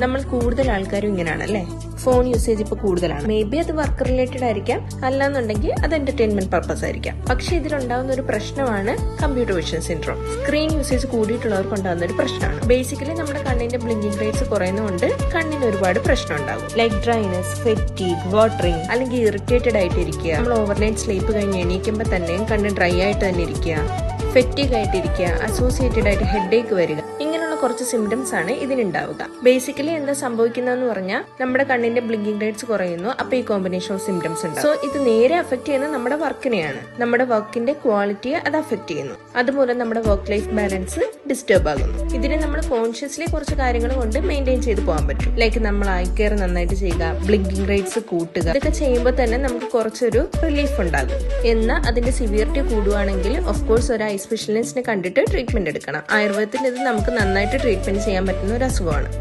നമ്മൾ കൂടുതൽ ആൾക്കാരും ഇങ്ങനെയാണല്ലേ, ഫോൺ യൂസേജ് ഇപ്പൊ കൂടുതലാണ്. മേ ബി അത് വർക്ക് റിലേറ്റഡ് ആയിരിക്കാം, അല്ലാന്നുണ്ടെങ്കിൽ അത് എന്റർടൈൻമെന്റ് പർപ്പസ് ആയിരിക്കാം. പക്ഷെ ഇതിലുണ്ടാവുന്ന ഒരു പ്രശ്നമാണ് computer vision syndrome. Screen usage കൂടിയിട്ടുള്ളവർക്ക് ഉണ്ടാകുന്ന ഒരു പ്രശ്നമാണ്. ബേസിക്കലി നമ്മുടെ കണ്ണിന്റെ ബ്ലിങ്കിങ് റേറ്റ്സ് കുറയുന്നതുകൊണ്ട് കണ്ണിന് ഒരുപാട് പ്രശ്നം ഉണ്ടാകും. ലൈക്ക് ഡ്രൈനെസ്, ഫെറ്റീഗ്, വാട്ടറിങ്, അല്ലെങ്കിൽ ഇറിറ്റേറ്റഡ് ആയിട്ടിരിക്കുക. നമ്മൾ ഓവർനൈറ്റ് സ്ലീപ്പ് കഴിഞ്ഞ് എണീക്കുമ്പോൾ തന്നെ കണ്ണ് ഡ്രൈ ആയിട്ട് തന്നെ ഇരിക്കുക, ഫെറ്റീഗ് ആയിട്ടിരിക്കുക, അസോസിയേറ്റഡ് ആയിട്ട് ഹെഡേക്ക് വരിക, ഇങ്ങനെയുള്ള കുറച്ച് സിംറ്റംസ് ആണ് ഇതിനുണ്ടാവുക. ബേസിക്കലി എന്താ സംഭവിക്കുന്നതെന്ന് പറഞ്ഞാൽ നമ്മുടെ കണ്ണിന്റെ ബ്ലിങ്കിങ് റേറ്റ്സ് കുറയുന്നു. അപ്പൊ ഈ കോമ്പിനേഷൻ ഓഫ് സിംറ്റംസ് ഉണ്ട്. സോ ഇത് നേരെ അഫക്ട് ചെയ്യുന്നത് നമ്മുടെ വർക്കിനെയാണ്, നമ്മുടെ വർക്കിന്റെ ക്വാളിറ്റിയെ അത് അഫക്ട് ചെയ്യുന്നു. അതുമൂലം നമ്മുടെ വർക്ക് ലൈഫ് ബാലൻസ് ഡിസ്റ്റർബ് ആകുന്നു. ഇതിനെ നമ്മൾ കോൺഷ്യസ്ലി കുറച്ച് കാര്യങ്ങൾ കൊണ്ട് മെയിൻറ്റെയിൻ ചെയ്ത് പോകാൻ പറ്റും. ലൈക്ക് നമ്മൾ ഐ കെയർ നന്നായിട്ട് ചെയ്യുക, ബ്ലിങ്കിങ് റേറ്റ്സ് കൂട്ടുക. ഇതൊക്കെ ചെയ്യുമ്പോൾ തന്നെ നമുക്ക് കുറച്ചൊരു റിലീഫ് ഉണ്ടാകും. എന്നാൽ അതിന്റെ സിവിയറിറ്റി കൂടുകയാണെങ്കിൽ ഓഫ് കോഴ്സ് ഒരു ഐ സ്പെഷ്യലിസ്റ്റിനെ കണ്ടിട്ട് ട്രീറ്റ്മെന്റ് എടുക്കണം. ആയുർവേദത്തിൽ ഇത് നമുക്ക് നന്നായിട്ട് ട്രീറ്റ്മെന്റ് ചെയ്യാൻ പറ്റുന്ന ഒരു അസുഖമാണ്.